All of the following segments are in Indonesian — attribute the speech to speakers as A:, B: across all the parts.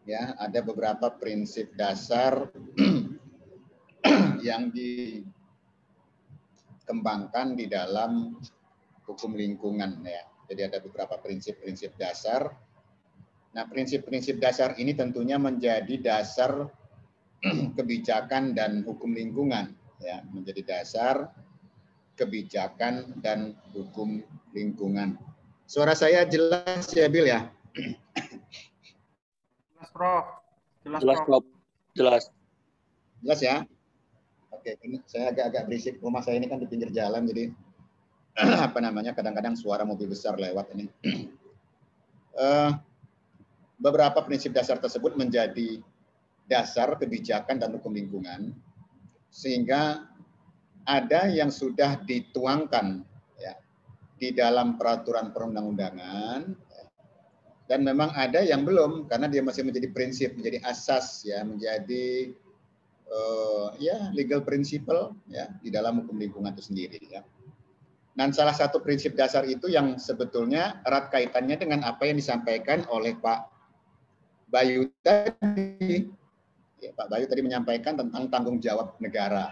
A: ya, ada beberapa prinsip dasar yang dikembangkan di dalam hukum lingkungan, ya. Jadi ada beberapa prinsip-prinsip dasar. Nah, prinsip-prinsip dasar ini tentunya menjadi dasar kebijakan dan hukum lingkungan, ya, menjadi dasar kebijakan dan hukum lingkungan. Suara saya jelas ya, Bill, ya?
B: Jelas, Prof.
C: Jelas, Prof. Jelas.
A: Jelas ya? Oke, ini saya agak-agak berisik. Rumah saya ini kan di pinggir jalan, jadi apa namanya, kadang-kadang suara mobil besar lewat ini. Beberapa prinsip dasar tersebut menjadi dasar kebijakan dan hukum lingkungan, sehingga ada yang sudah dituangkan, ya, di dalam peraturan perundang-undangan, dan memang ada yang belum, karena dia masih menjadi prinsip, menjadi asas, ya, menjadi ya, legal principle, ya, di dalam hukum lingkungan itu sendiri, ya. Dan salah satu prinsip dasar itu yang sebetulnya erat kaitannya dengan apa yang disampaikan oleh Pak Bayu tadi. Ya, Pak Bayu tadi menyampaikan tentang tanggung jawab negara.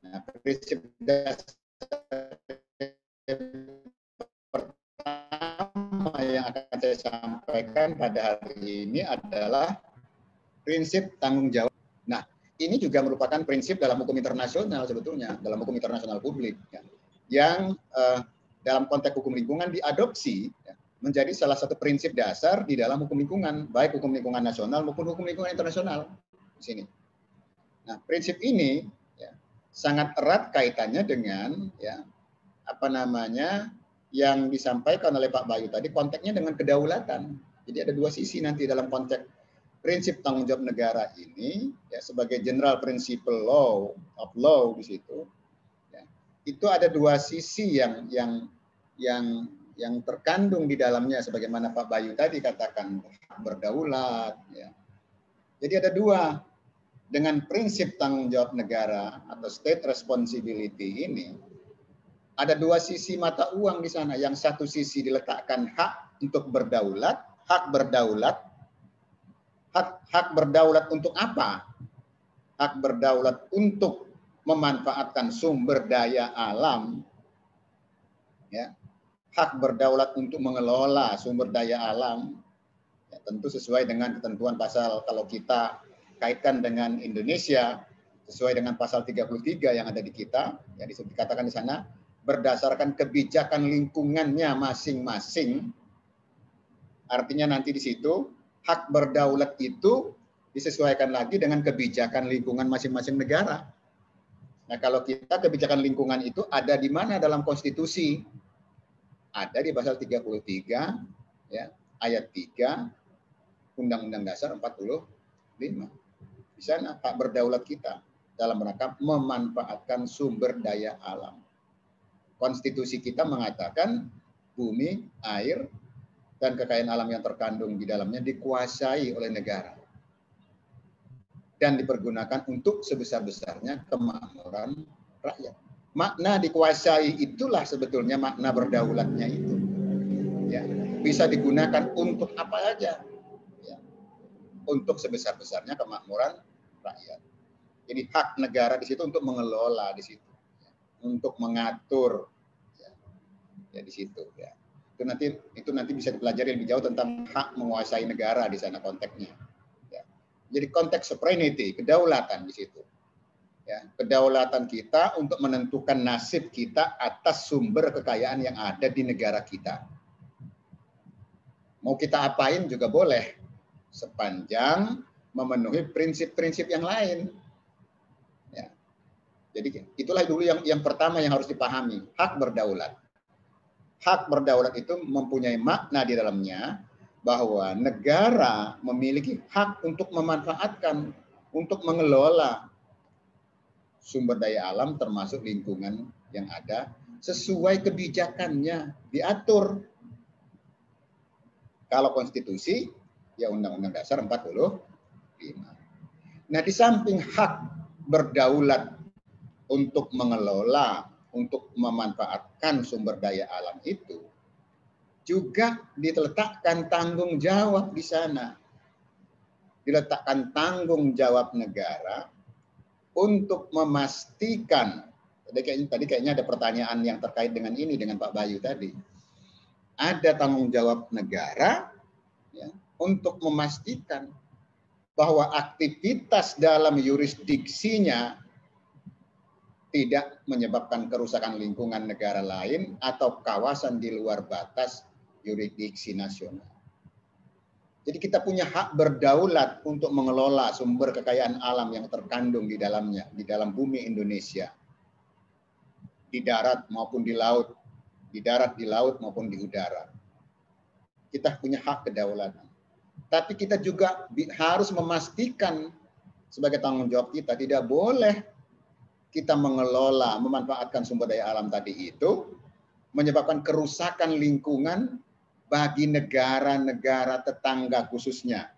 A: Nah, prinsip dasar pertama yang akan saya sampaikan pada hari ini adalah prinsip tanggung jawab. Nah, ini juga merupakan prinsip dalam hukum internasional sebetulnya, dalam hukum internasional publik, ya, yang dalam konteks hukum lingkungan diadopsi, ya, menjadi salah satu prinsip dasar di dalam hukum lingkungan, baik hukum lingkungan nasional maupun hukum lingkungan internasional di sini. Nah, prinsip ini, ya, sangat erat kaitannya dengan, ya, apa namanya, yang disampaikan oleh Pak Bayu tadi, konteksnya dengan kedaulatan. Jadi ada dua sisi nanti dalam konteks prinsip tanggung jawab negara ini, ya, sebagai general principle of law di situ, ya, itu ada dua sisi yang terkandung di dalamnya, sebagaimana Pak Bayu tadi katakan, berdaulat, ya. Jadi ada dua. Dengan prinsip tanggung jawab negara atau state responsibility ini, ada dua sisi mata uang di sana. Yang satu sisi diletakkan hak untuk berdaulat, hak berdaulat. Hak berdaulat untuk apa? Hak berdaulat untuk memanfaatkan sumber daya alam, ya. Hak berdaulat untuk mengelola sumber daya alam, ya, tentu sesuai dengan ketentuan pasal, kalau kita kaitkan dengan Indonesia, sesuai dengan pasal 33 yang ada di kita, yang dikatakan di sana, berdasarkan kebijakan lingkungannya masing-masing. Artinya nanti di situ hak berdaulat itu disesuaikan lagi dengan kebijakan lingkungan masing-masing negara. Nah, kalau kita kebijakan lingkungan itu ada di mana dalam konstitusi? Ada di pasal 33, ya, ayat 3 Undang-Undang Dasar 45. Di sana hak berdaulat kita dalam rangka memanfaatkan sumber daya alam. Konstitusi kita mengatakan bumi, air, dan kekayaan alam yang terkandung di dalamnya dikuasai oleh negara dan dipergunakan untuk sebesar-besarnya kemakmuran rakyat. Makna dikuasai itulah sebetulnya makna berdaulatnya itu. Ya, bisa digunakan untuk apa aja, ya, untuk sebesar-besarnya kemakmuran rakyat. Jadi hak negara di situ untuk mengelola di situ, ya, untuk mengatur, ya, di situ, ya. Itu nanti bisa dipelajari lebih jauh tentang hak menguasai negara di sana konteksnya. Ya. Jadi konteks sovereignty, kedaulatan di situ. Ya, kedaulatan kita untuk menentukan nasib kita atas sumber kekayaan yang ada di negara kita. Mau kita apain juga boleh, sepanjang memenuhi prinsip-prinsip yang lain. Ya. Jadi itulah dulu yang pertama yang harus dipahami, hak berdaulat. Hak berdaulat itu mempunyai makna di dalamnya bahwa negara memiliki hak untuk memanfaatkan, untuk mengelola sumber daya alam termasuk lingkungan yang ada sesuai kebijakannya, diatur. Kalau konstitusi, ya Undang-Undang Dasar 45. Nah, di samping hak berdaulat untuk mengelola, untuk memanfaatkan sumber daya alam itu, juga diletakkan tanggung jawab di sana. Diletakkan tanggung jawab negara untuk memastikan, tadi kayaknya ada pertanyaan yang terkait dengan ini, dengan Pak Bayu tadi. Ada tanggung jawab negara ya, untuk memastikan bahwa aktivitas dalam yurisdiksinya tidak menyebabkan kerusakan lingkungan negara lain atau kawasan di luar batas yurisdiksi nasional. Jadi kita punya hak berdaulat untuk mengelola sumber kekayaan alam yang terkandung di dalamnya, di dalam bumi Indonesia. Di darat maupun di laut, di darat, di laut maupun di udara. Kita punya hak kedaulatan. Tapi kita juga harus memastikan sebagai tanggung jawab kita, tidak boleh kita mengelola, memanfaatkan sumber daya alam tadi itu, menyebabkan kerusakan lingkungan bagi negara-negara tetangga khususnya,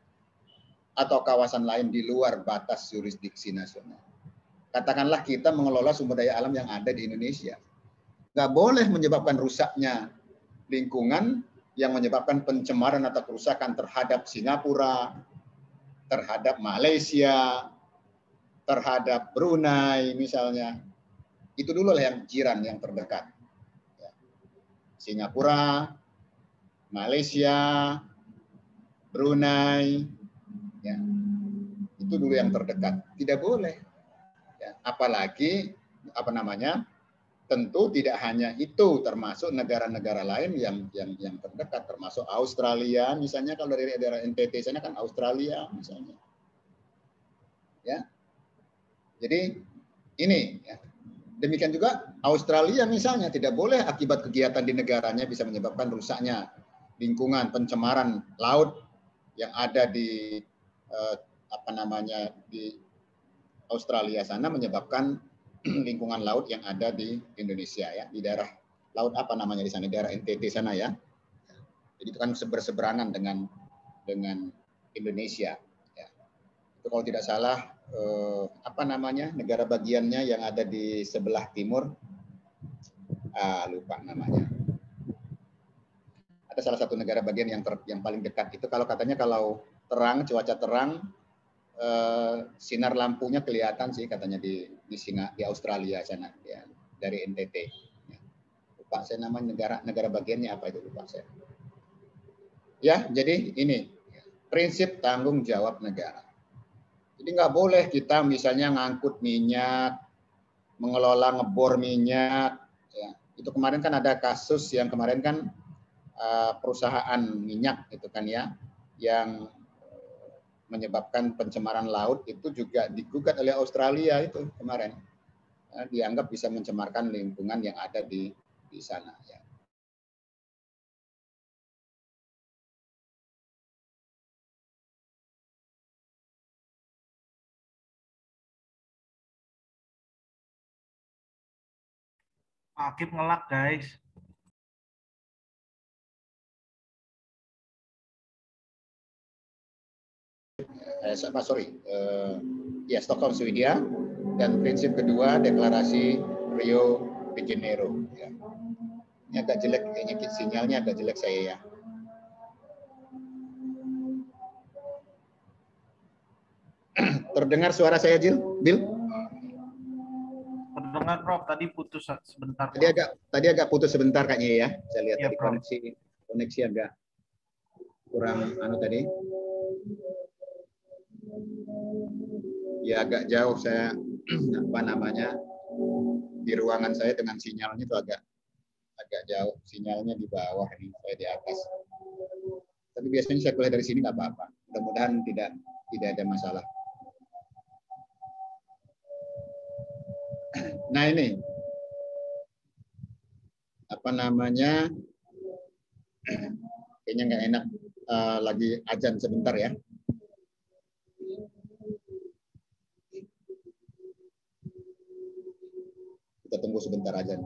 A: atau kawasan lain di luar batas yurisdiksi nasional. Katakanlah kita mengelola sumber daya alam yang ada di Indonesia. Nggak boleh menyebabkan rusaknya lingkungan yang menyebabkan pencemaran atau kerusakan terhadap Singapura, terhadap Malaysia, terhadap Brunei misalnya. Itu dulu lah yang jiran yang terdekat. Singapura, Malaysia, Brunei, ya, itu dulu yang terdekat. Tidak boleh. Ya, apalagi tentu tidak hanya itu, termasuk negara-negara lain yang terdekat, termasuk Australia misalnya, kalau dari daerah NTT sana kan Australia misalnya. Ya. Jadi ini ya. Demikian juga Australia misalnya, tidak boleh akibat kegiatan di negaranya bisa menyebabkan rusaknya lingkungan, pencemaran laut yang ada di di Australia sana, menyebabkan lingkungan laut yang ada di Indonesia ya, di daerah laut di sana, daerah NTT sana ya. Jadi itu kan berseberangan dengan Indonesia ya. Itu kalau tidak salah negara bagiannya yang ada di sebelah timur, lupa namanya. Ada salah satu negara bagian yang paling dekat itu, kalau katanya kalau terang, cuaca terang, sinar lampunya kelihatan sih katanya di Australia sana ya, dari NTT. Ya. Lupa saya nama negara bagiannya apa itu, lupa saya. Ya, jadi ini prinsip tanggung jawab negara. Jadi nggak boleh kita misalnya ngangkut minyak, mengelola ngebor minyak. Ya. Itu kemarin kan ada kasus yang kemarin kan perusahaan minyak itu kan ya, yang menyebabkan pencemaran laut, itu juga digugat oleh Australia itu kemarin. Dianggap bisa mencemarkan lingkungan yang ada di sana. Ya.
B: Akib ngelak guys.
A: Stockholm, Swedia, dan prinsip kedua deklarasi Rio de Janeiro. Ya. Ini agak jelek, kayaknya sinyalnya agak jelek saya ya. Terdengar suara saya, Bill?
B: Terdengar, Prof. Tadi putus sebentar.
A: Tadi agak putus sebentar kayaknya ya. Saya lihat
B: ya,
A: tadi koneksi agak kurang tadi. Ya agak jauh saya di ruangan saya dengan sinyalnya itu agak jauh, sinyalnya di bawah, ini saya di atas. Tapi biasanya saya kuliah dari sini nggak apa-apa. Mudah-mudahan tidak ada masalah. Nah ini kayaknya nggak enak, lagi azan sebentar ya. Kita tunggu sebentar azan.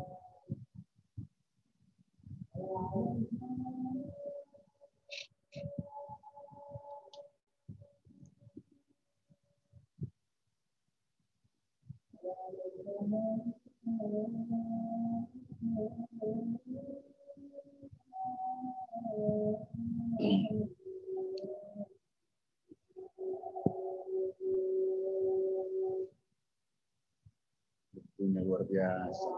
A: biasa.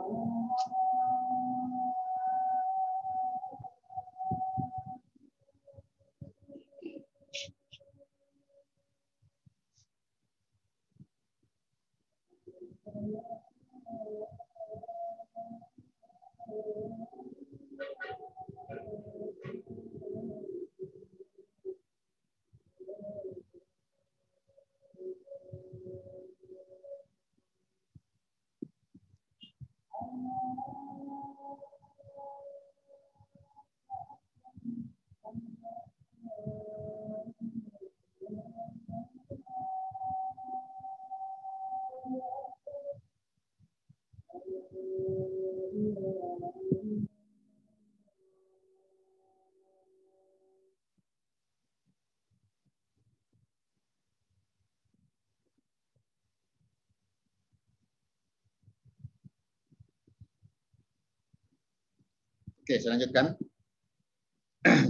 A: Oke, saya lanjutkan.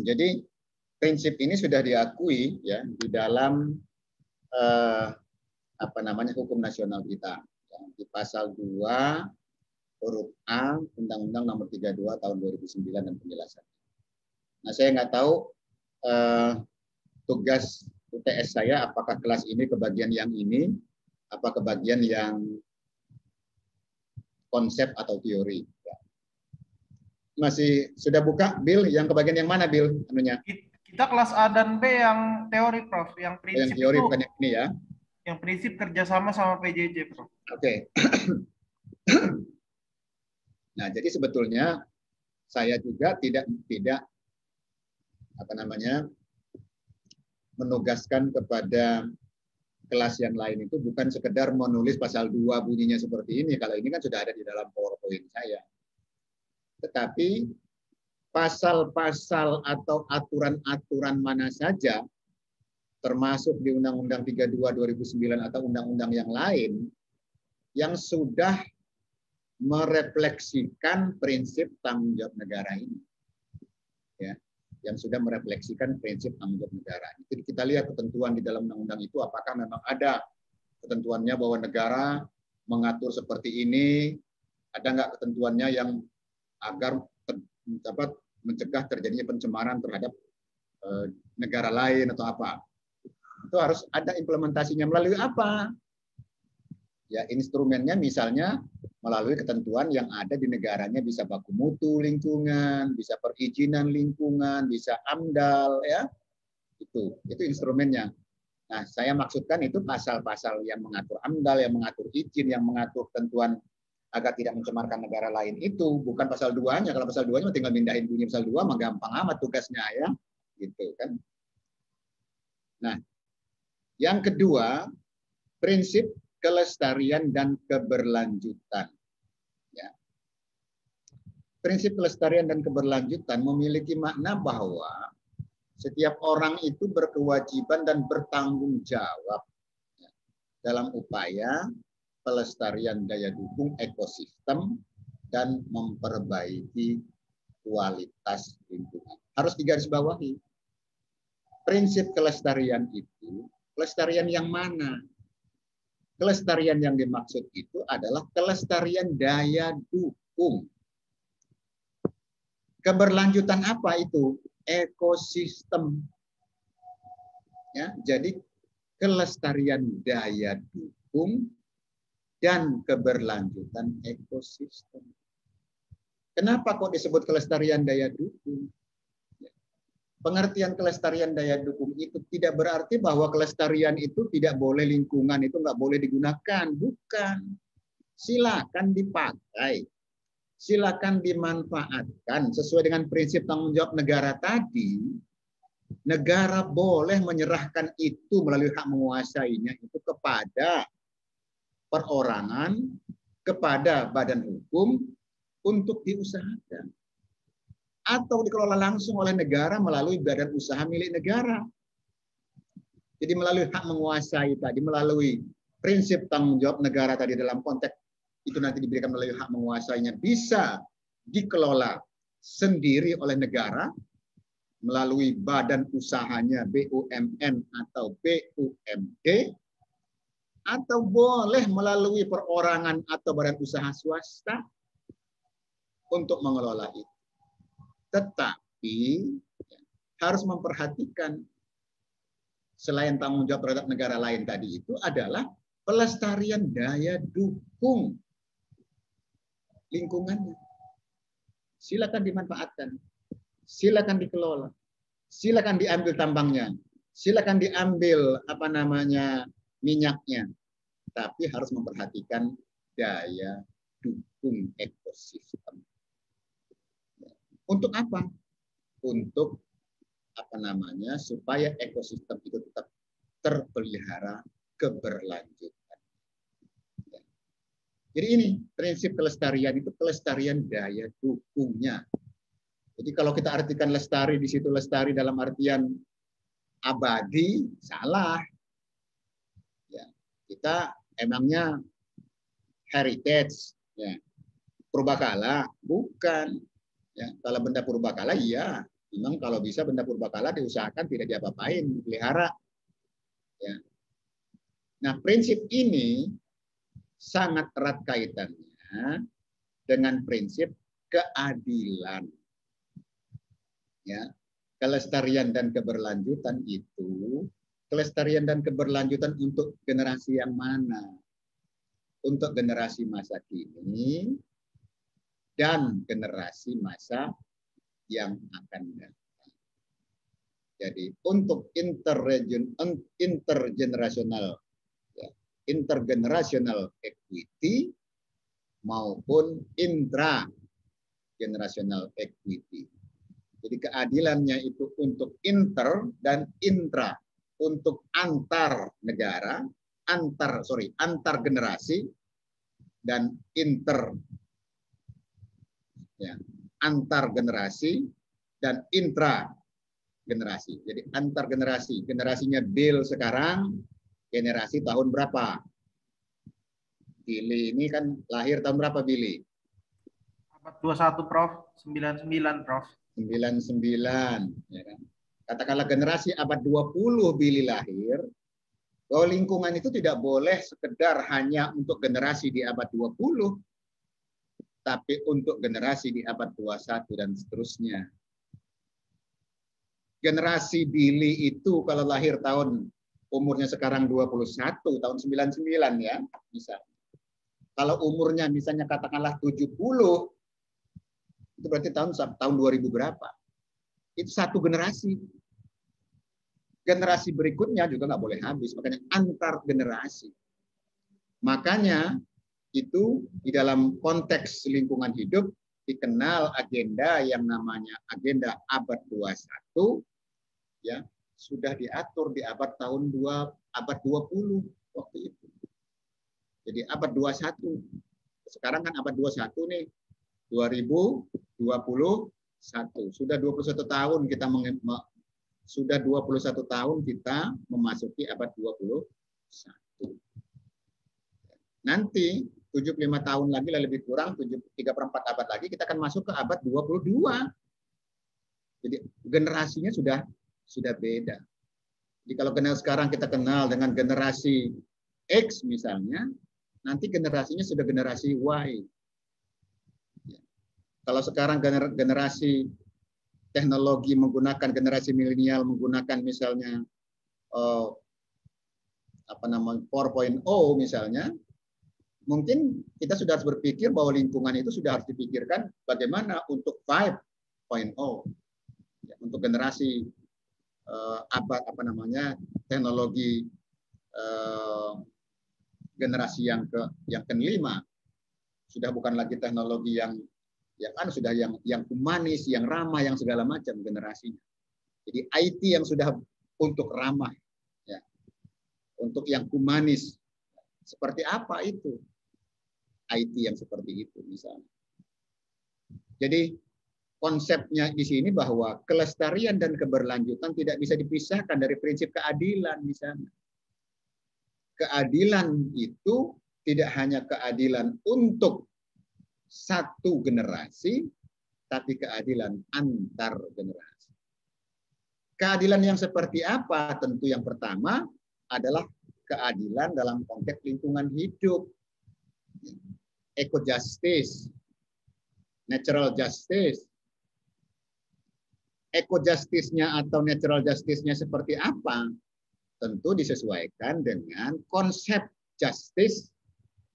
A: Jadi prinsip ini sudah diakui ya di dalam hukum nasional kita. Ya, di pasal 2 huruf A Undang-Undang Nomor 32 Tahun 2009 dan penjelasan. Nah, saya nggak tahu tugas UTS saya apakah kelas ini kebagian yang ini, apa kebagian yang konsep atau teori. Masih sudah buka, Bill? Yang kebagian yang mana, Bill? Anunya?
B: Kita kelas A dan B yang teori, Prof. Yang prinsip
A: yang teori
B: itu,
A: bukan yang ini ya?
B: Yang prinsip kerjasama sama PJJ, Prof.
A: Oke. Nah, jadi sebetulnya saya juga tidak menugaskan kepada kelas yang lain itu bukan sekedar menulis pasal 2 bunyinya seperti ini. Kalau ini kan sudah ada di dalam PowerPoint saya. Tetapi pasal-pasal atau aturan-aturan mana saja, termasuk di Undang-Undang 32 2009 atau undang-undang yang lain, yang sudah merefleksikan prinsip tanggung jawab negara ini. Ya, yang sudah merefleksikan prinsip tanggung jawab negara. Jadi kita lihat ketentuan di dalam undang-undang itu apakah memang ada ketentuannya bahwa negara mengatur seperti ini, ada nggak ketentuannya yang agar dapat mencegah terjadinya pencemaran terhadap negara lain atau apa. Itu harus ada implementasinya melalui apa? Ya, instrumennya misalnya melalui ketentuan yang ada di negaranya, bisa baku mutu lingkungan, bisa perizinan lingkungan, bisa AMDAL, ya. Itu instrumennya. Nah, saya maksudkan itu pasal-pasal yang mengatur AMDAL, yang mengatur izin, yang mengatur ketentuan agar tidak mencemarkan negara lain itu, bukan pasal 2-nya. Kalau pasal 2-nya tinggal mindahin bunyi pasal 2 mah gampang amat tugasnya ya. Gitu kan. Nah, yang kedua, prinsip kelestarian dan keberlanjutan. Ya. Prinsip kelestarian dan keberlanjutan memiliki makna bahwa setiap orang itu berkewajiban dan bertanggung jawab ya, dalam upaya pelestarian daya dukung ekosistem dan memperbaiki kualitas lingkungan. Harus digarisbawahi. Prinsip kelestarian itu, kelestarian yang mana? Kelestarian yang dimaksud itu adalah kelestarian daya dukung. Keberlanjutan apa itu? Ekosistem. Ya, jadi kelestarian daya dukung dan keberlanjutan ekosistem. Kenapa kok disebut kelestarian daya dukung? Pengertian kelestarian daya dukung itu tidak berarti bahwa kelestarian itu tidak boleh, lingkungan itu nggak boleh digunakan. Bukan. Silakan dipakai. Silakan dimanfaatkan. Sesuai dengan prinsip tanggung jawab negara tadi, negara boleh menyerahkan itu melalui hak menguasainya itu kepada perorangan, kepada badan hukum untuk diusahakan. Atau dikelola langsung oleh negara melalui badan usaha milik negara. Jadi melalui hak menguasai tadi, melalui prinsip tanggung jawab negara tadi dalam konteks itu nanti diberikan melalui hak menguasainya, bisa dikelola sendiri oleh negara melalui badan usahanya BUMN atau BUMD, atau boleh melalui perorangan atau badan usaha swasta untuk mengelola itu. Tetapi harus memperhatikan selain tanggung jawab terhadap negara lain tadi itu adalah pelestarian daya dukung lingkungannya. Silakan dimanfaatkan, silakan dikelola, silakan diambil tambangnya, silakan diambil minyaknya, tapi harus memperhatikan daya dukung ekosistem. Untuk apa? Untuk supaya ekosistem itu tetap terpelihara keberlanjutan. Jadi ini prinsip kelestarian itu kelestarian daya dukungnya. Jadi kalau kita artikan lestari di situ lestari dalam artian abadi, salah. Ya, kita emangnya heritage, ya. Purbakala, bukan. Ya, kalau benda purbakala iya, memang kalau bisa benda purbakala diusahakan tidak diapa-apain, pelihara. Ya. Nah, prinsip ini sangat erat kaitannya dengan prinsip keadilan. Ya, kelestarian dan keberlanjutan itu, kelestarian dan keberlanjutan untuk generasi yang mana? Untuk generasi masa kini dan generasi masa yang akan datang. Jadi untuk intergenerational, ya, intergenerational equity maupun intragenerational equity. Jadi keadilannya itu untuk inter dan intra, untuk antar negara, antar generasi dan antar generasi dan intra generasi. Jadi antar generasi, generasinya Bill sekarang, generasi tahun berapa? Billy ini kan lahir tahun berapa Billy?
B: Abad 21, Prof. 99, Prof.
A: 99, ya kan? Katakanlah generasi abad 20 Billy lahir, bahwa lingkungan itu tidak boleh sekedar hanya untuk generasi di abad 20, tapi untuk generasi di abad 21 dan seterusnya. Generasi Billy itu kalau lahir umurnya sekarang 21, tahun 99 ya, misalnya. Kalau umurnya misalnya katakanlah 70, itu berarti tahun 2000 berapa? Itu satu generasi. Generasi berikutnya juga nggak boleh habis, makanya antar generasi. Makanya itu di dalam konteks lingkungan hidup dikenal agenda yang namanya agenda abad 21 ya, sudah diatur di abad 20 waktu itu. Jadi abad 21. Sekarang kan abad 21 nih. 2021. Sudah 21 tahun kita memasuki abad 21. Nanti 75 tahun lagi lebih kurang 3/4 abad lagi kita akan masuk ke abad 22. Jadi generasinya sudah beda. Jadi kalau sekarang kita kenal dengan generasi X misalnya, nanti generasinya sudah generasi Y. Kalau sekarang generasi teknologi menggunakan generasi milenial menggunakan misalnya 4.0 misalnya, mungkin kita sudah harus berpikir bahwa lingkungan itu sudah harus dipikirkan bagaimana untuk 5.0 ya, untuk generasi teknologi generasi yang kelima, sudah bukan lagi teknologi yang sudah yang humanis, yang ramah, yang segala macam generasinya. Jadi IT yang sudah untuk ramah, ya, untuk yang humanis. Seperti apa itu? IT yang seperti itu misalnya. Jadi konsepnya di sini bahwa kelestarian dan keberlanjutan tidak bisa dipisahkan dari prinsip keadilan misalnya. Keadilan itu tidak hanya keadilan untuk satu generasi, tapi keadilan antar generasi. Keadilan yang seperti apa? Tentu yang pertama adalah keadilan dalam konteks lingkungan hidup, eco justice, natural justice. Eco justice-nya atau natural justice-nya seperti apa? Tentu disesuaikan dengan konsep justice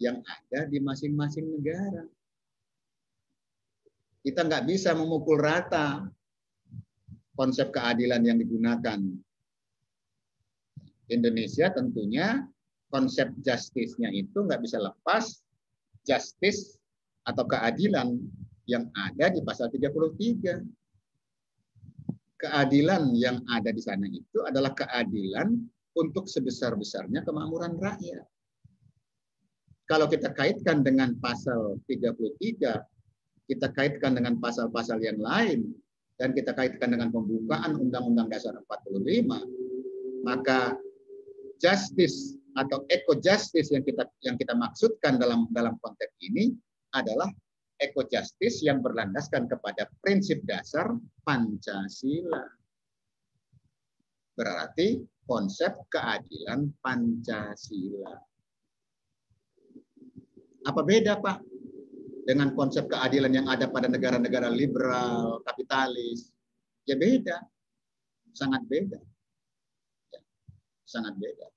A: yang ada di masing-masing negara. Kita nggak bisa memukul rata konsep keadilan yang digunakan. Indonesia tentunya konsep justice-nya itu nggak bisa lepas justice atau keadilan yang ada di pasal 33. Keadilan yang ada di sana itu adalah keadilan untuk sebesar-besarnya kemakmuran rakyat. Kalau kita kaitkan dengan pasal 33, kita kaitkan dengan pasal-pasal yang lain, dan kita kaitkan dengan pembukaan Undang-Undang Dasar 45, maka justice atau eco justice yang kita maksudkan dalam konteks ini adalah eco justice yang berlandaskan kepada prinsip dasar Pancasila. Berarti konsep keadilan Pancasila. Apa beda, Pak, dengan konsep keadilan yang ada pada negara-negara liberal, kapitalis? Ya beda. Sangat beda. Ya, sangat beda.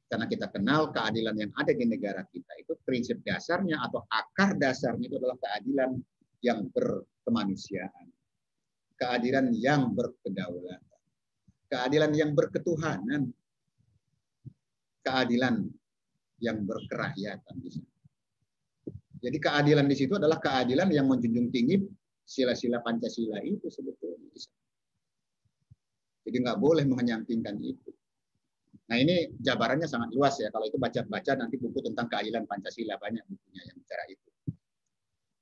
A: Karena kita kenal keadilan yang ada di negara kita itu prinsip dasarnya atau akar dasarnya itu adalah keadilan yang berkemanusiaan. Keadilan yang berkedaulatan. Keadilan yang berketuhanan. Keadilan yang berkerakyatan. Jadi keadilan di situ adalah keadilan yang menjunjung tinggi sila-sila Pancasila itu sebetulnya. Jadi nggak boleh mengenyampingkan itu. Nah ini jabarannya sangat luas ya. Kalau itu baca-baca nanti buku tentang keadilan Pancasila, banyak bukunya yang bicara itu.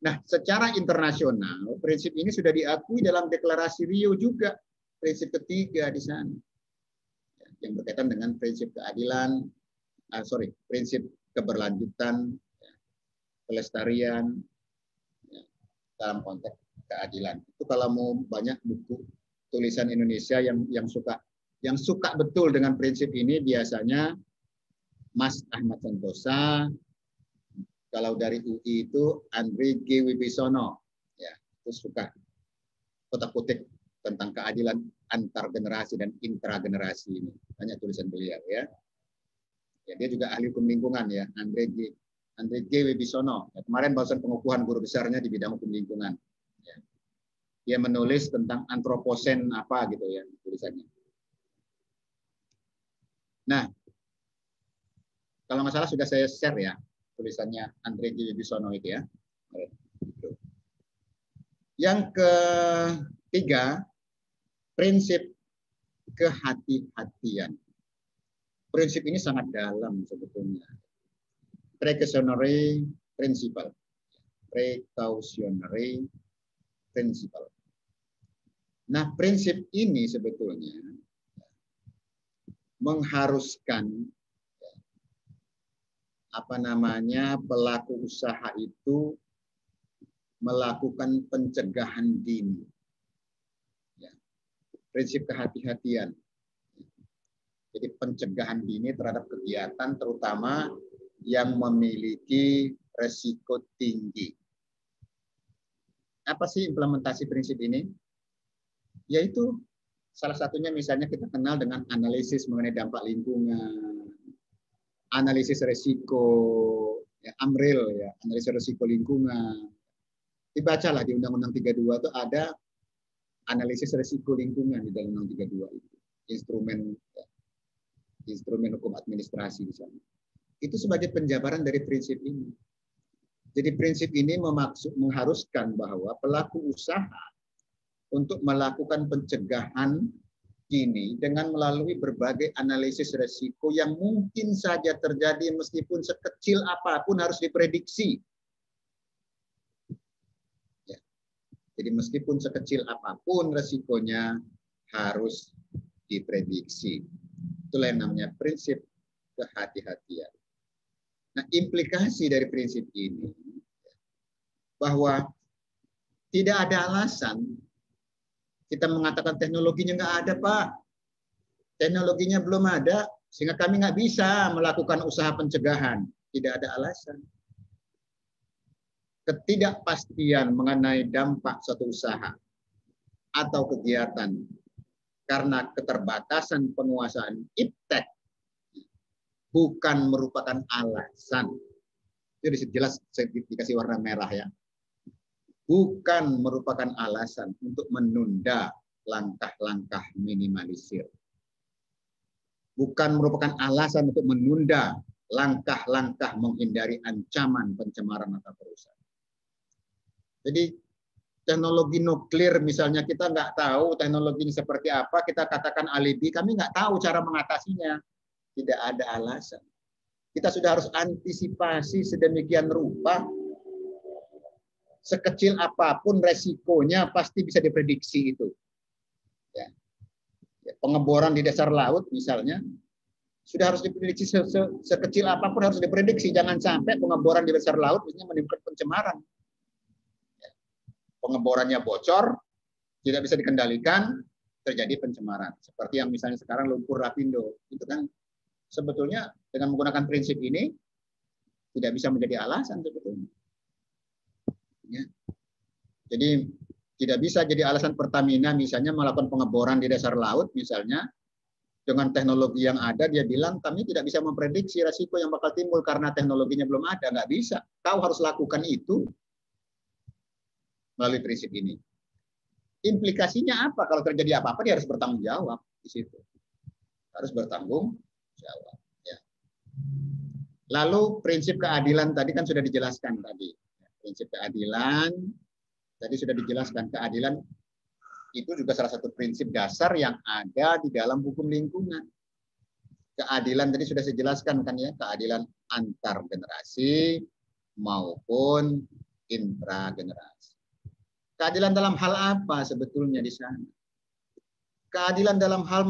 A: Nah secara internasional prinsip ini sudah diakui dalam Deklarasi Rio juga. Prinsip ketiga di sana. Yang berkaitan dengan prinsip keadilan, prinsip keberlanjutan, pelestarian dalam konteks keadilan. Itu kalau mau banyak buku tulisan Indonesia yang suka betul dengan prinsip ini biasanya Mas Ahmad Santosa, kalau dari UI itu Andre G. Wibisono, ya itu suka kotak-kotik tentang keadilan antar generasi dan intragenerasi ini, banyak tulisan beliau ya. Ya dia juga ahli hukum lingkungan ya, Andre G. Wibisono. Ya, kemarin bahasan pengukuhan guru besarnya di bidang hukum lingkungan. Ya. Dia menulis tentang antroposen apa gitu ya tulisannya. Nah, kalau nggak salah sudah saya share ya tulisannya Andre G. Wibisono itu ya. Yang ketiga, prinsip kehati-hatian. Prinsip ini sangat dalam sebetulnya. Precautionary principle. Precautionary principle. Nah, prinsip ini sebetulnya mengharuskan pelaku usaha itu melakukan pencegahan dini. Ya. Prinsip kehati-hatian. Jadi pencegahan dini terhadap kegiatan terutama yang memiliki resiko tinggi. Apa sih implementasi prinsip ini? Yaitu salah satunya misalnya kita kenal dengan analisis mengenai dampak lingkungan, analisis resiko, ya, AMRIL, ya, analisis resiko lingkungan. Dibacalah di Undang-Undang 32 itu ada analisis resiko lingkungan di dalam Undang-Undang 32 itu. Instrumen hukum administrasi di sana. Itu sebagai penjabaran dari prinsip ini. Jadi prinsip ini mengharuskan bahwa pelaku usaha untuk melakukan pencegahan dini dengan melalui berbagai analisis resiko yang mungkin saja terjadi meskipun sekecil apapun harus diprediksi. Ya. Jadi meskipun sekecil apapun resikonya harus diprediksi. Itulah yang namanya prinsip kehati-hatian. Nah, implikasi dari prinsip ini bahwa tidak ada alasan kita mengatakan teknologinya nggak ada, Pak. Teknologinya belum ada, Sehingga kami nggak bisa melakukan usaha pencegahan. Tidak ada alasan. Ketidakpastian mengenai dampak suatu usaha atau kegiatan karena keterbatasan penguasaan iptek bukan merupakan alasan. Itu jelas dikasih warna merah ya. Bukan merupakan alasan untuk menunda langkah-langkah minimalisir. Bukan merupakan alasan untuk menunda langkah-langkah menghindari ancaman pencemaran mata perusahaan. Jadi teknologi nuklir misalnya kita nggak tahu teknologi ini seperti apa, kita katakan alibi, kami nggak tahu cara mengatasinya. Tidak ada alasan. Kita sudah harus antisipasi sedemikian rupa. Sekecil apapun resikonya pasti bisa diprediksi itu. Ya. Pengeboran di dasar laut misalnya, sudah harus diprediksi sekecil apapun harus diprediksi. Jangan sampai pengeboran di dasar laut misalnya menimbulkan pencemaran. Pengeborannya bocor, tidak bisa dikendalikan, terjadi pencemaran. Seperti yang misalnya sekarang lumpur lapindo. Itu kan sebetulnya dengan menggunakan prinsip ini tidak bisa menjadi alasan sebetulnya. Ya. Jadi tidak bisa jadi alasan Pertamina misalnya melakukan pengeboran di dasar laut misalnya dengan teknologi yang ada, dia bilang kami tidak bisa memprediksi risiko yang bakal timbul karena teknologinya belum ada. Nggak bisa. Kau harus lakukan itu melalui prinsip ini. Implikasinya apa? Kalau terjadi apa-apa dia harus bertanggung jawab di situ. Harus bertanggung jawab. Ya. Lalu prinsip keadilan tadi kan sudah dijelaskan tadi. Prinsip keadilan tadi sudah dijelaskan. Keadilan itu juga salah satu prinsip dasar yang ada di dalam hukum lingkungan. Keadilan tadi sudah saya jelaskan kan ya, keadilan antar generasi maupun intragenerasi. Keadilan dalam hal apa sebetulnya di sana? Keadilan dalam hal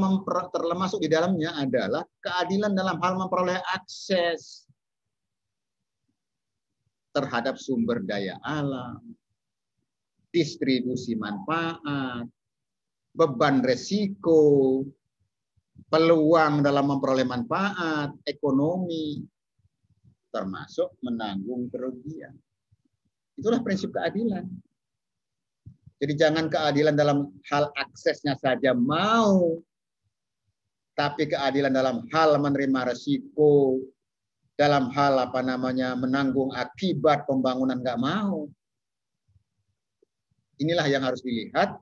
A: termasuk di dalamnya adalah keadilan dalam hal memperoleh akses terhadap sumber daya alam, distribusi manfaat, beban resiko, peluang dalam memperoleh manfaat, ekonomi, termasuk menanggung kerugian. Itulah prinsip keadilan. Jadi jangan keadilan dalam hal aksesnya saja mau, tapi keadilan dalam hal menerima resiko, dalam hal menanggung akibat pembangunan nggak mau. Inilah yang harus dilihat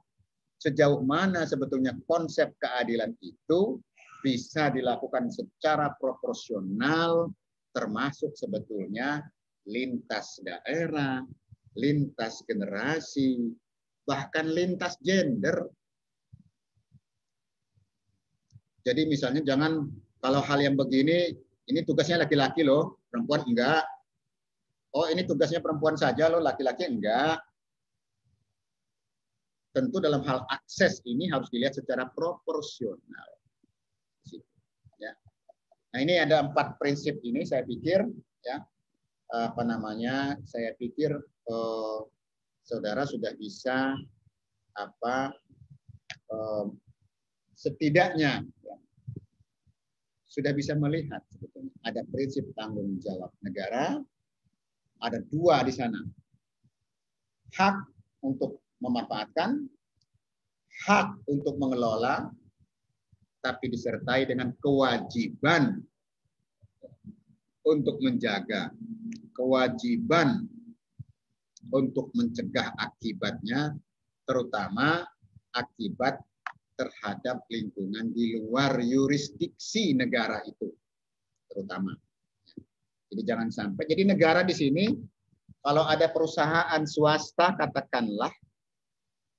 A: sejauh mana sebetulnya konsep keadilan itu bisa dilakukan secara proporsional, termasuk sebetulnya lintas daerah, lintas generasi, bahkan lintas gender. Jadi misalnya jangan kalau hal yang begini, ini tugasnya laki-laki loh, perempuan enggak. Oh ini tugasnya perempuan saja loh, laki-laki enggak. Tentu dalam hal akses ini harus dilihat secara proporsional. Ya. Nah ini ada 4 prinsip ini saya pikir ya saya pikir saudara sudah bisa setidaknya ya, sudah bisa melihat sebetulnya ada prinsip tanggung jawab negara, ada 2 di sana, hak untuk memanfaatkan, hak untuk mengelola, tapi disertai dengan kewajiban untuk menjaga, kewajiban untuk mencegah akibatnya, terutama akibat terhadap lingkungan di luar yurisdiksi negara itu, terutama. Jadi jangan sampai. Jadi negara di sini, kalau ada perusahaan swasta katakanlah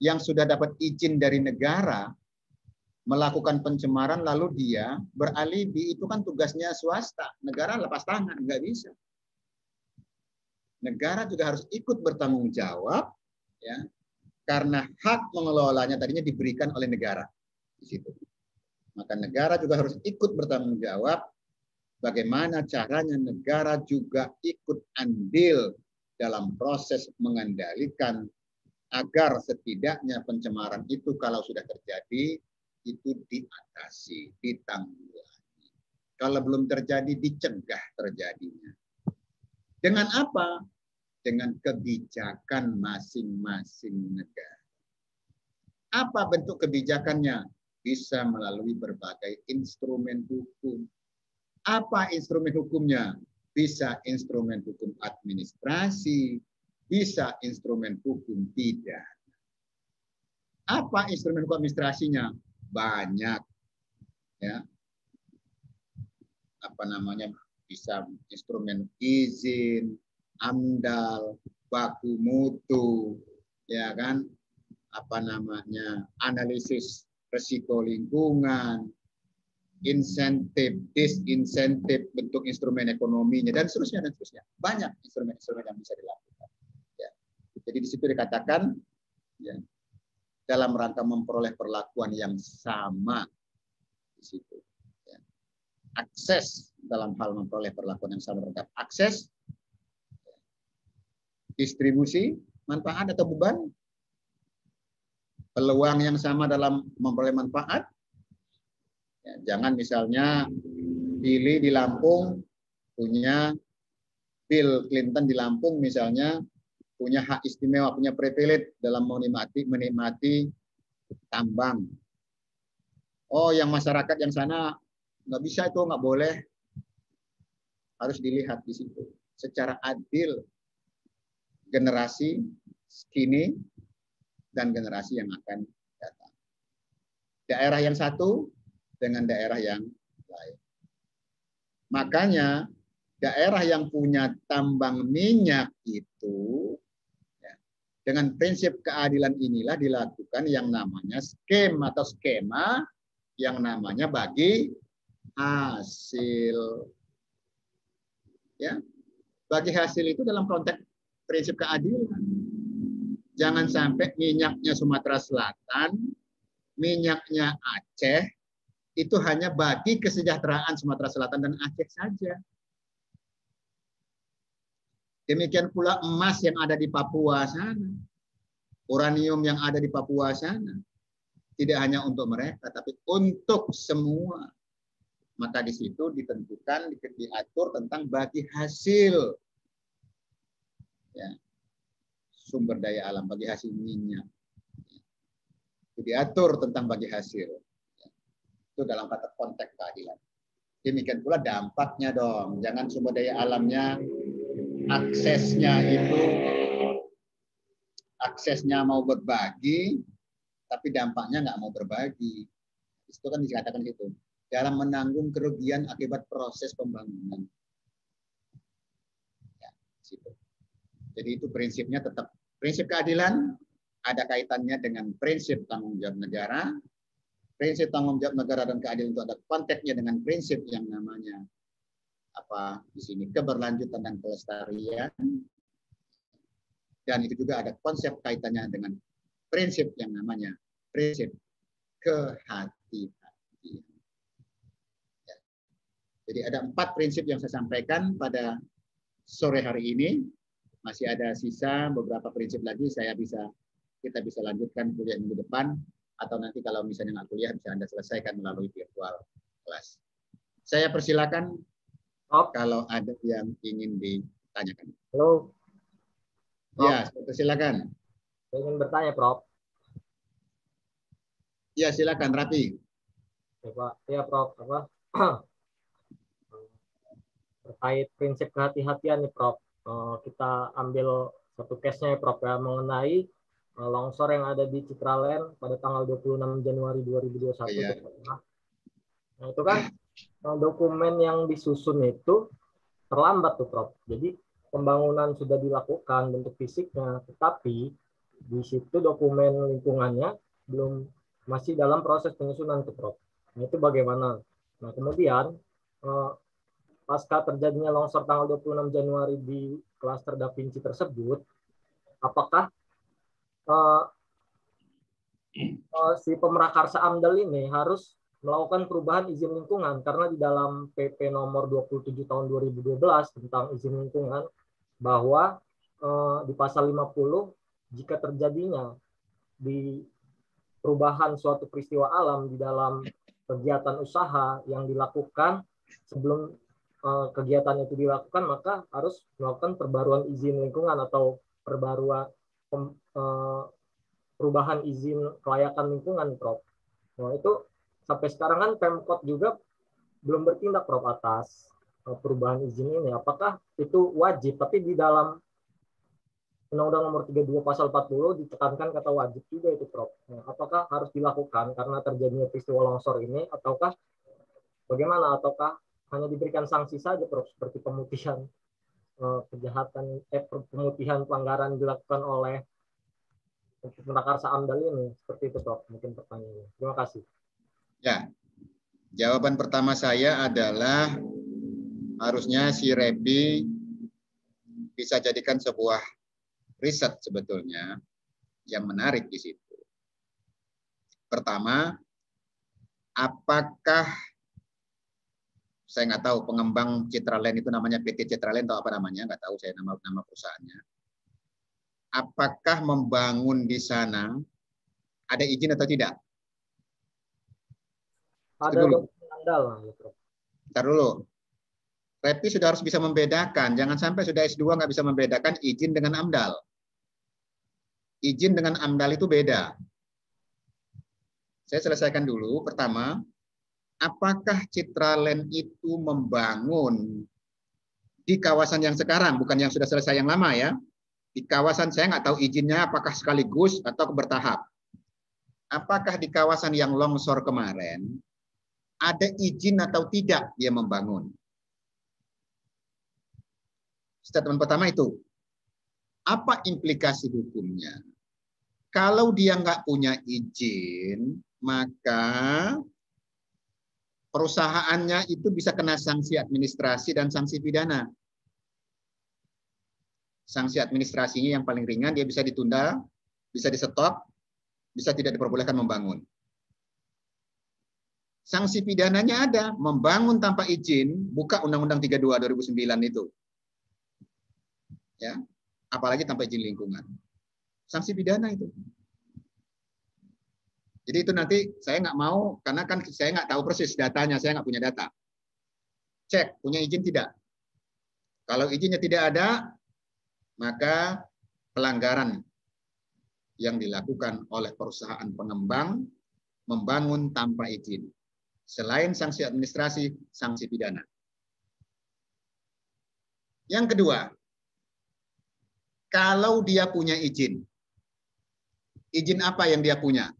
A: yang sudah dapat izin dari negara melakukan pencemaran lalu dia beralibi, itu kan tugasnya swasta. Negara lepas tangan, nggak bisa. Negara juga harus ikut bertanggung jawab, ya, karena hak mengelolanya tadinya diberikan oleh negara di situ. Maka negara juga harus ikut bertanggung jawab bagaimana caranya negara juga ikut andil dalam proses mengendalikan agar setidaknya pencemaran itu kalau sudah terjadi itu diatasi, ditanggulangi. Kalau belum terjadi, dicegah terjadinya. Dengan apa? Dengan kebijakan masing-masing negara. Apa bentuk kebijakannya? Bisa melalui berbagai instrumen hukum. Apa instrumen hukumnya? Bisa instrumen hukum administrasi, bisa instrumen hukum pidana. Apa instrumen hukum administrasinya? Banyak. Ya. Apa namanya? Bisa instrumen izin, AMDAL, baku mutu, ya kan? Apa namanya? Analisis risiko lingkungan, insentif, disinsentif, bentuk instrumen ekonominya, dan seterusnya, dan seterusnya. Banyak instrumen-instrumen yang bisa dilakukan. Ya. Jadi di situ dikatakan, ya, dalam rangka memperoleh perlakuan yang sama di situ. Ya. Akses dalam hal memperoleh perlakuan yang sama terhadap akses, distribusi, manfaat atau beban, peluang yang sama dalam memperoleh manfaat. Ya, jangan misalnya Billy di Lampung punya, Bill Clinton di Lampung misalnya punya hak istimewa, punya privilege dalam menikmati tambang. Oh, yang masyarakat yang sana nggak bisa, itu nggak boleh. Harus dilihat di situ secara adil generasi kini dan generasi yang akan datang. Daerah yang satu dengan daerah yang lain. Makanya daerah yang punya tambang minyak itu, ya, dengan prinsip keadilan inilah dilakukan yang namanya skema yang namanya bagi hasil. Ya, bagi hasil itu dalam konteks prinsip keadilan. Jangan sampai minyaknya Sumatera Selatan, minyaknya Aceh, itu hanya bagi kesejahteraan Sumatera Selatan dan Aceh saja. Demikian pula emas yang ada di Papua sana, uranium yang ada di Papua sana, tidak hanya untuk mereka, tapi untuk semua. Maka di situ ditentukan, diatur tentang bagi hasil. Ya. Sumber daya alam, bagi hasil minyak. Itu diatur tentang bagi hasil. Itu dalam kata konteks keadilan. Demikian pula dampaknya dong. Jangan sumber daya alamnya, aksesnya mau berbagi, tapi dampaknya nggak mau berbagi. Itu kan dikatakan itu. Dalam menanggung kerugian akibat proses pembangunan. Ya, situ. Jadi itu prinsipnya tetap. Prinsip keadilan ada kaitannya dengan prinsip tanggung jawab negara. Prinsip tanggung jawab negara dan keadilan itu ada konteksnya dengan prinsip yang namanya apa di sini keberlanjutan dan kelestarian. Dan itu juga ada konsep kaitannya dengan prinsip yang namanya prinsip kehati-hatian. Ya. Jadi ada 4 prinsip yang saya sampaikan pada sore hari ini. Masih ada sisa beberapa prinsip lagi, kita bisa lanjutkan kuliah minggu depan, atau nanti kalau misalnya nggak kuliah bisa Anda selesaikan melalui virtual kelas. Saya persilakan kalau ada yang ingin ditanyakan.
D: Halo.
A: Ya, silakan.
D: Saya ingin bertanya, Prof.
A: Ya, silakan, Rapi.
D: Ya, Pak. Ya, Prof. Terkait prinsip kehati-hatian nih, Prof. Kita ambil satu case-nya ya, Prof, ya, mengenai longsor yang ada di Citraland pada tanggal 26 Januari 2021.
A: Oh, ya.
D: Nah, itu kan dokumen yang disusun itu terlambat tuh, Prof. Jadi pembangunan sudah dilakukan bentuk fisiknya, tetapi di situ dokumen lingkungannya masih dalam proses penyusunan tuh, Prof. Nah, itu bagaimana? Nah, kemudian pasca terjadinya longsor tanggal 26 Januari di klaster Da Vinci tersebut, apakah si pemrakarsa AMDAL ini harus melakukan perubahan izin lingkungan? Karena di dalam PP nomor 27 tahun 2012 tentang izin lingkungan, bahwa di pasal 50, jika terjadinya di perubahan suatu peristiwa alam di dalam kegiatan usaha yang dilakukan sebelum kegiatan itu dilakukan, maka harus melakukan perbaruan izin lingkungan atau perbaruan perubahan izin kelayakan lingkungan, Prof. Nah, itu sampai sekarang kan Pemkot juga belum bertindak, Prof, atas perubahan izin ini. Apakah itu wajib? Tapi di dalam Undang-Undang Nomor 32 Pasal 40 ditekankan kata wajib juga itu, Prof. Nah, apakah harus dilakukan karena terjadinya peristiwa longsor ini, ataukah bagaimana? Ataukah hanya diberikan sanksi saja, Prof, seperti pemutihan kejahatan, pemutihan pelanggaran dilakukan oleh Prakarsaan AMDAL ini? Seperti itu, Prof, mungkin pertanyaannya. Terima kasih.
A: Ya, jawaban pertama saya adalah harusnya si Repi bisa jadikan sebuah riset sebetulnya yang menarik di situ. Pertama, apakah saya nggak tahu pengembang Citraland itu namanya PT Citraland atau apa namanya, nggak tahu saya nama perusahaannya. Apakah membangun di sana ada izin atau tidak?
D: Ada dokumen AMDAL, Prof.
A: Ntar dulu. Repi sudah harus bisa membedakan. Jangan sampai sudah S2 nggak bisa membedakan izin dengan AMDAL. Izin dengan AMDAL itu beda. Saya selesaikan dulu. Pertama, apakah Citraland itu membangun di kawasan yang sekarang, bukan yang sudah selesai yang lama ya. Di kawasan saya nggak tahu izinnya apakah sekaligus atau bertahap. Apakah di kawasan yang longsor kemarin ada izin atau tidak dia membangun? Statement pertama itu. Apa implikasi hukumnya? Kalau dia nggak punya izin, maka perusahaannya itu bisa kena sanksi administrasi dan sanksi pidana. Sanksi administrasinya yang paling ringan, dia bisa ditunda, bisa di-stop, bisa tidak diperbolehkan membangun. Sanksi pidananya ada, membangun tanpa izin, buka Undang-Undang 32 2009 itu. Ya, apalagi tanpa izin lingkungan. Sanksi pidana itu. Jadi itu nanti saya nggak mau, karena kan saya nggak tahu persis datanya, saya nggak punya data. Cek, punya izin tidak? Kalau izinnya tidak ada, maka pelanggaran yang dilakukan oleh perusahaan pengembang membangun tanpa izin. Selain sanksi administrasi, sanksi pidana. Yang kedua, kalau dia punya izin apa yang dia punya?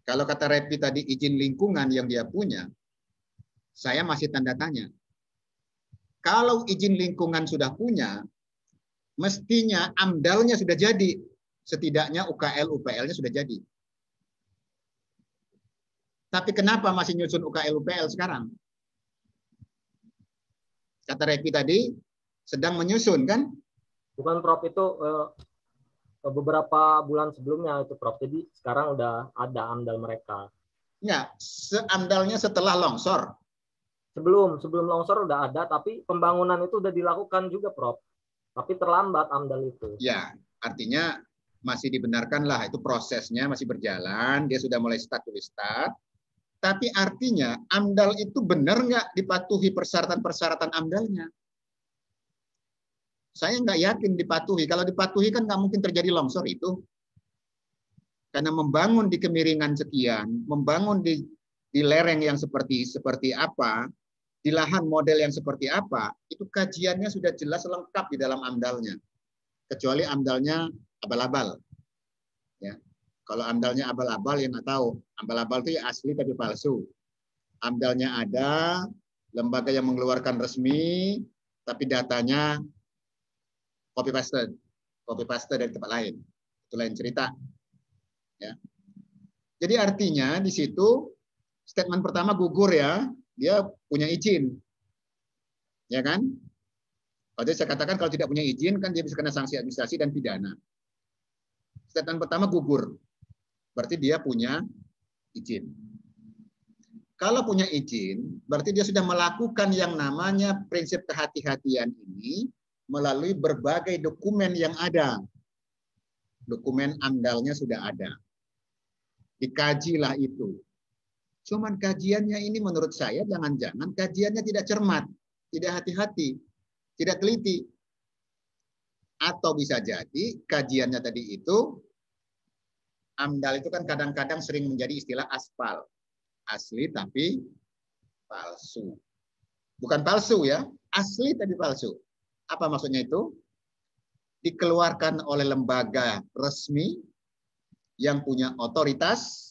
A: Kalau kata Repi tadi izin lingkungan yang dia punya, saya masih tanda tanya. Kalau izin lingkungan sudah punya, mestinya AMDAL-nya sudah jadi. Setidaknya UKL, UPL-nya sudah jadi. Tapi kenapa masih nyusun UKL, UPL sekarang? Kata Repi tadi, sedang menyusun kan?
D: Bukan, Prof, itu beberapa bulan sebelumnya itu, Prof. Jadi sekarang udah ada AMDAL mereka.
A: Ya, AMDAL-nya setelah longsor.
D: Sebelum longsor udah ada, tapi pembangunan itu udah dilakukan juga, Prof. Tapi terlambat AMDAL itu.
A: Ya, artinya masih dibenarkan lah, itu prosesnya masih berjalan, dia sudah mulai start. Tapi artinya AMDAL itu benar nggak dipatuhi persyaratan-persyaratan AMDAL-nya? Saya nggak yakin dipatuhi. Kalau dipatuhi kan nggak mungkin terjadi longsor itu. Karena membangun di kemiringan sekian, membangun di lereng yang seperti apa, di lahan model yang seperti apa, itu kajiannya sudah jelas lengkap di dalam AMDAL-nya. Kecuali AMDAL-nya abal-abal. Ya. Kalau AMDAL-nya abal-abal, ya nggak tahu. Abal-abal itu ya asli tapi palsu. AMDAL-nya ada, lembaga yang mengeluarkan resmi, tapi datanya copy paste dari tempat lain. Itu lain cerita. Ya. Jadi artinya di situ statement pertama gugur ya, dia punya izin. Ya kan? Kalau saya katakan kalau tidak punya izin kan dia bisa kena sanksi administrasi dan pidana. Statement pertama gugur. Berarti dia punya izin. Kalau punya izin, berarti dia sudah melakukan yang namanya prinsip kehati-hatian ini melalui berbagai dokumen yang ada. Dokumen AMDAL-nya sudah ada. Dikajilah itu. Cuman kajiannya ini menurut saya jangan-jangan kajiannya tidak cermat, tidak hati-hati, tidak teliti. Atau bisa jadi kajiannya tadi itu, AMDAL itu kan kadang-kadang sering menjadi istilah aspal. Asli tapi palsu. Bukan palsu ya, asli tapi palsu. Apa maksudnya itu? Dikeluarkan oleh lembaga resmi yang punya otoritas,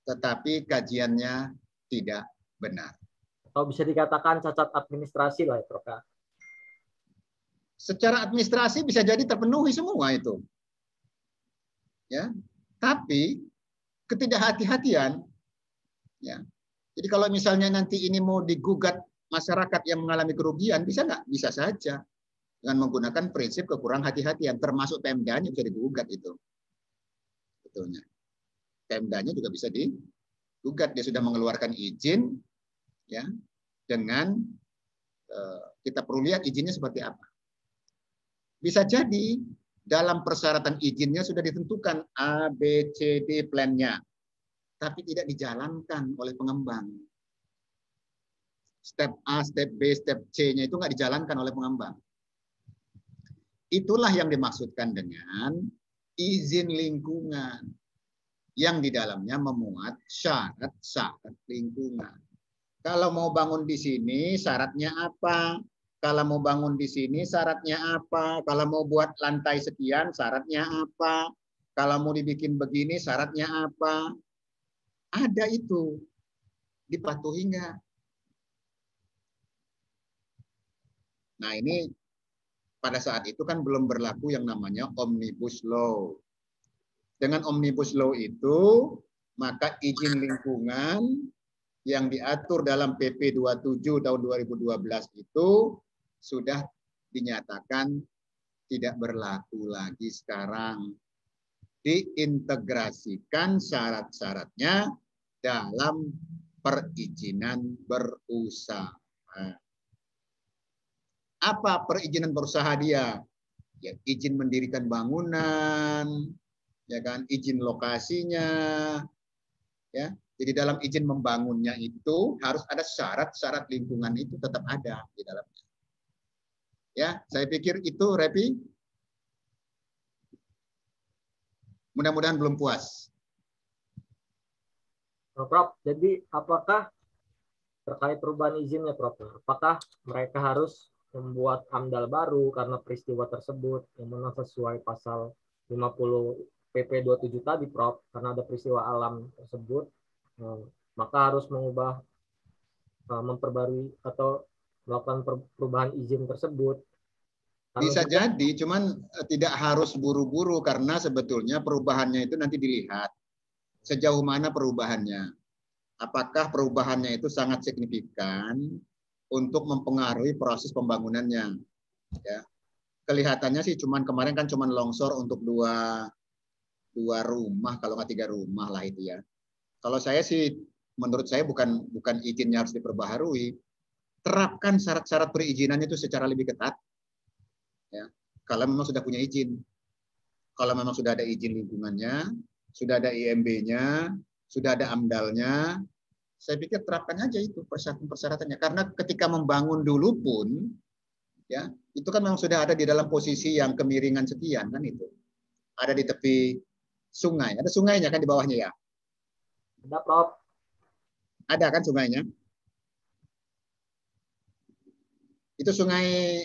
A: tetapi kajiannya tidak benar.
D: Atau bisa dikatakan cacat administrasi lah ya, Prof.
A: Secara administrasi bisa jadi terpenuhi semua itu. Ya. Tapi ketidakhati-hatian, ya. Jadi kalau misalnya nanti ini mau digugat masyarakat yang mengalami kerugian, bisa nggak? Bisa saja. Dengan menggunakan prinsip kekurang hati-hatian, termasuk Pemdanya bisa digugat itu. Betulnya. Pemdanya juga bisa digugat, dia sudah mengeluarkan izin, ya, dengan kita perlu lihat izinnya seperti apa. Bisa jadi dalam persyaratan izinnya sudah ditentukan A, B, C, D plan-nya, tapi tidak dijalankan oleh pengembang. Step A, step B, step C-nya itu nggak dijalankan oleh pengembang. Itulah yang dimaksudkan dengan izin lingkungan, yang di dalamnya memuat syarat-syarat lingkungan. Kalau mau bangun di sini, syaratnya apa? Kalau mau bangun di sini, syaratnya apa? Kalau mau buat lantai sekian, syaratnya apa? Kalau mau dibikin begini, syaratnya apa? Ada itu. Dipatuhi nggak? Nah, ini pada saat itu kan belum berlaku yang namanya Omnibus Law. Dengan Omnibus Law itu, maka izin lingkungan yang diatur dalam PP 27 tahun 2012 itu sudah dinyatakan tidak berlaku lagi sekarang. Diintegrasikan syarat-syaratnya dalam perizinan berusaha. Apa perizinan berusaha dia? Ya, izin mendirikan bangunan, ya kan, izin lokasinya, ya. Jadi dalam izin membangunnya itu harus ada syarat-syarat lingkungan itu tetap ada di dalamnya. Ya, saya pikir itu, Repi. Mudah-mudahan belum puas.
D: Prof, jadi apakah terkait perubahan izinnya, Prof? Apakah mereka harus membuat AMDAL baru karena peristiwa tersebut yang mana sesuai pasal 50 PP 27 tadi, Prof, karena ada peristiwa alam tersebut, maka harus mengubah, memperbarui atau melakukan perubahan izin tersebut. Karena
A: Bisa
D: juga,
A: jadi, cuman tidak harus buru-buru karena sebetulnya perubahannya itu nanti dilihat sejauh mana perubahannya. Apakah perubahannya itu sangat signifikan untuk mempengaruhi proses pembangunannya. Ya. Kelihatannya sih cuman kemarin kan cuman longsor untuk dua rumah, kalau nggak 3 rumah lah itu ya. Kalau saya sih, menurut saya bukan izinnya harus diperbaharui, terapkan syarat-syarat perizinannya itu secara lebih ketat. Ya. Kalau memang sudah punya izin, kalau memang sudah ada izin lingkungannya, sudah ada IMB-nya, sudah ada AMDAL-nya, saya pikir terapkan aja itu persyaratan-persyaratannya. Karena ketika membangun dulu pun, ya itu kan memang sudah ada di dalam posisi yang kemiringan sekian kan itu. Ada di tepi sungai, ada sungainya kan di bawahnya ya.
D: ada, Prof.
A: Ada kan sungainya? Itu sungai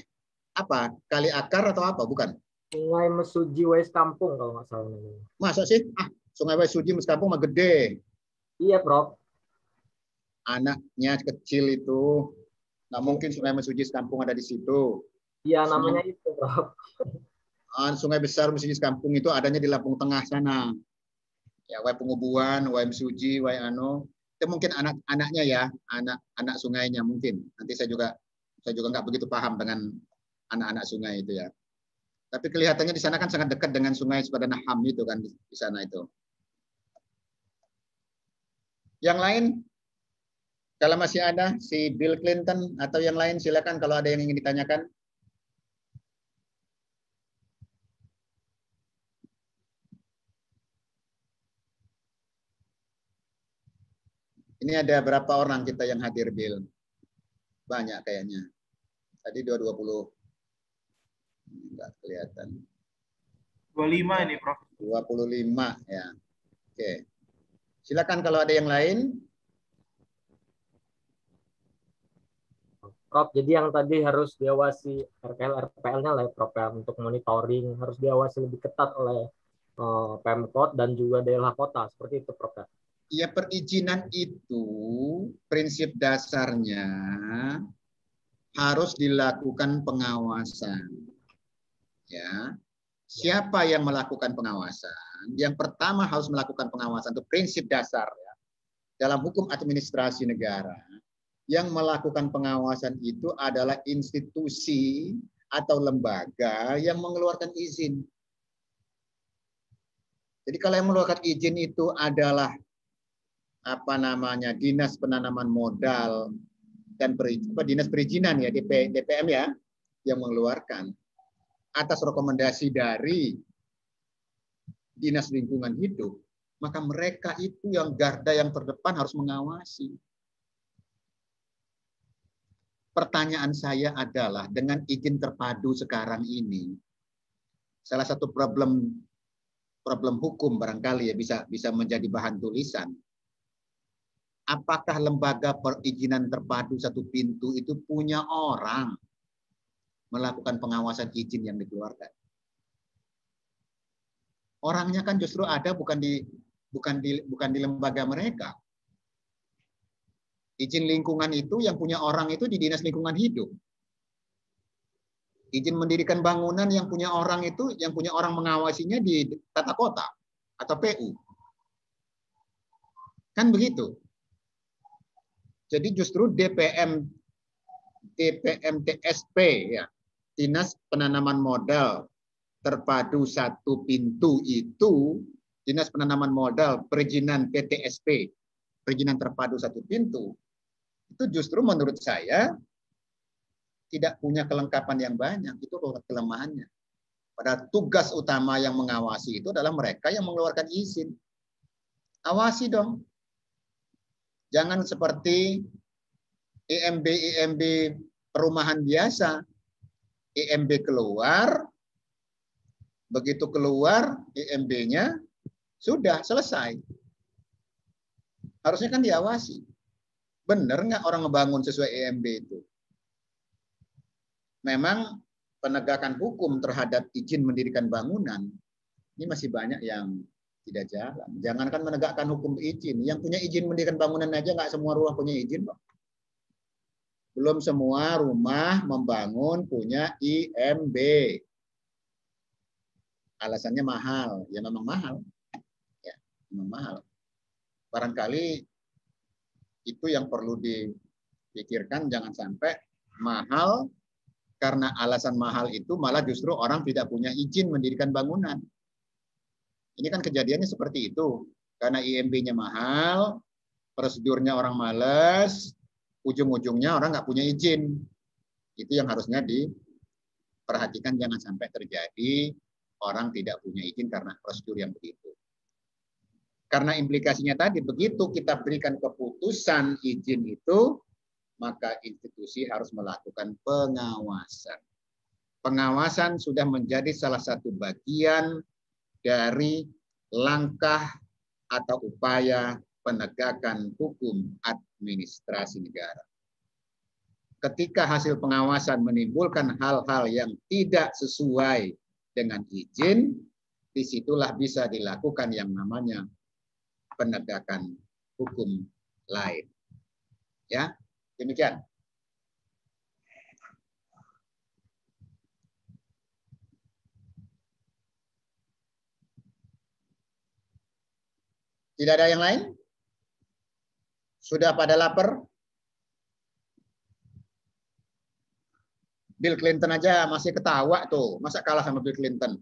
A: apa? Kali Akar atau apa? Bukan.
D: Sungai Mesuji West Kampung kalau nggak salah namanya.
A: Masa sih? Sungai Wesuji Meskampung mah gede.
D: Iya, Prof.
A: Anaknya kecil itu. Nggak mungkin Sungai Mesuji Sekampung ada di situ.
D: Iya, namanya itu, Prof.
A: Sungai besar Mesuji Sekampung itu adanya di Lampung Tengah sana. Ya, Wai Pengubuan, Wai Mesuji, Wai Ano. Itu mungkin anak-anaknya ya, anak-anak sungainya mungkin. Nanti saya juga nggak begitu paham dengan anak-anak sungai itu ya. Tapi kelihatannya di sana kan sangat dekat dengan Sungai Sukadanaham itu kan di sana itu. Yang lain, kalau masih ada si Bill Clinton atau yang lain silakan kalau ada yang ingin ditanyakan. Ini ada berapa orang kita yang hadir, Bill? Banyak kayaknya. Tadi 220. Enggak kelihatan.
B: 25 ini, Prof.
A: 25 ya. Oke. Silakan kalau ada yang lain.
D: Prof, jadi yang tadi harus diawasi RKL-RPL-nya lah, Prof, ya, untuk monitoring harus diawasi lebih ketat oleh Pemkot dan juga daerah kota, seperti itu, Prof.
A: Ya, perizinan itu prinsip dasarnya harus dilakukan pengawasan. Ya. Siapa yang melakukan pengawasan? Yang pertama harus melakukan pengawasan, itu prinsip dasar ya. Dalam hukum administrasi negara, yang melakukan pengawasan itu adalah institusi atau lembaga yang mengeluarkan izin. Jadi kalau yang mengeluarkan izin itu adalah Dinas Penanaman Modal dan Dinas Perizinan ya, DPM ya, yang mengeluarkan atas rekomendasi dari Dinas Lingkungan Hidup, maka mereka itu yang garda yang terdepan harus mengawasi. Pertanyaan saya adalah dengan izin terpadu sekarang ini, salah satu problem hukum barangkali ya bisa menjadi bahan tulisan. Apakah lembaga perizinan terpadu satu pintu itu punya orang melakukan pengawasan izin yang dikeluarkan? Orangnya kan justru ada bukan di lembaga mereka. Izin lingkungan itu yang punya orang itu di Dinas Lingkungan Hidup. Izin mendirikan bangunan yang punya orang itu, yang punya orang mengawasinya di tata kota atau PU. Kan begitu. Jadi justru DPMTSP ya, Dinas Penanaman Modal Terpadu Satu Pintu itu, Dinas Penanaman Modal Perizinan PTSP, Perizinan Terpadu Satu Pintu, itu justru menurut saya tidak punya kelengkapan yang banyak, itu kelemahannya. Pada tugas utama yang mengawasi itu adalah mereka yang mengeluarkan izin. Awasi dong. Jangan seperti IMB perumahan biasa. IMB keluar, begitu keluar IMB-nya, sudah selesai. Harusnya kan diawasi. Benar nggak orang ngebangun sesuai IMB itu? Memang penegakan hukum terhadap izin mendirikan bangunan, ini masih banyak yang tidak jalan. Jangankan menegakkan hukum izin, yang punya izin mendirikan bangunan aja nggak semua rumah punya izin, Pak. Belum semua rumah membangun punya IMB. Alasannya mahal, ya memang mahal. Ya, memang mahal. Barangkali itu yang perlu dipikirkan, jangan sampai mahal karena alasan mahal itu malah justru orang tidak punya izin mendirikan bangunan. Ini kan kejadiannya seperti itu. Karena IMB-nya mahal, prosedurnya orang malas, ujung-ujungnya orang nggak punya izin. Itu yang harusnya diperhatikan, jangan sampai terjadi orang tidak punya izin karena prosedur yang begitu. Karena implikasinya tadi, begitu kita berikan keputusan izin itu, maka institusi harus melakukan pengawasan. Pengawasan sudah menjadi salah satu bagian dari langkah atau upaya penegakan hukum administrasi negara. Ketika hasil pengawasan menimbulkan hal-hal yang tidak sesuai dengan izin, disitulah bisa dilakukan yang namanya penegakan hukum lain. Ya, demikian. Tidak ada yang lain? Sudah pada lapar? Bill Clinton aja masih ketawa tuh. Masa kalah sama Bill Clinton?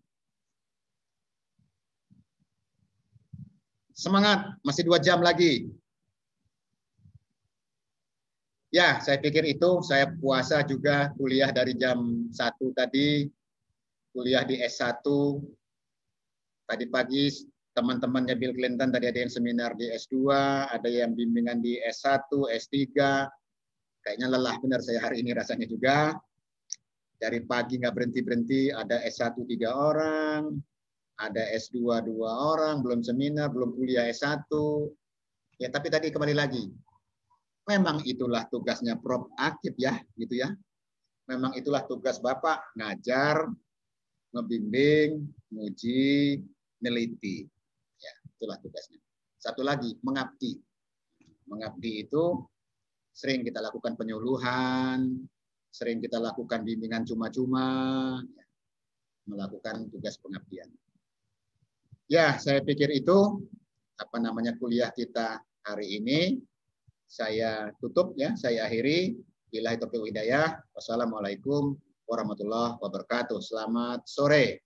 A: Semangat, masih 2 jam lagi. Ya, saya pikir itu. Saya puasa juga, kuliah dari jam 1 tadi. Kuliah di S1. Tadi pagi teman-temannya Bill Clinton tadi ada yang seminar di S2, ada yang bimbingan di S1, S3. Kayaknya lelah benar saya hari ini rasanya juga. Dari pagi nggak berhenti-berhenti, ada S1 3 orang, ada S2 2 orang, belum seminar, belum kuliah S1. Ya, tapi tadi kembali lagi. Memang itulah tugasnya Prof. Akib ya, gitu ya. Memang itulah tugas Bapak, ngajar, ngebimbing, nguji, neliti. Ya, itulah tugasnya. Satu lagi, mengabdi. Mengabdi itu sering kita lakukan penyuluhan, sering kita lakukan bimbingan cuma-cuma, ya, melakukan tugas pengabdian. Ya, saya pikir itu kuliah kita hari ini. Saya tutup ya, saya akhiri. Billahi taufiq wal hidayah. Wassalamualaikum warahmatullahi wabarakatuh. Selamat sore.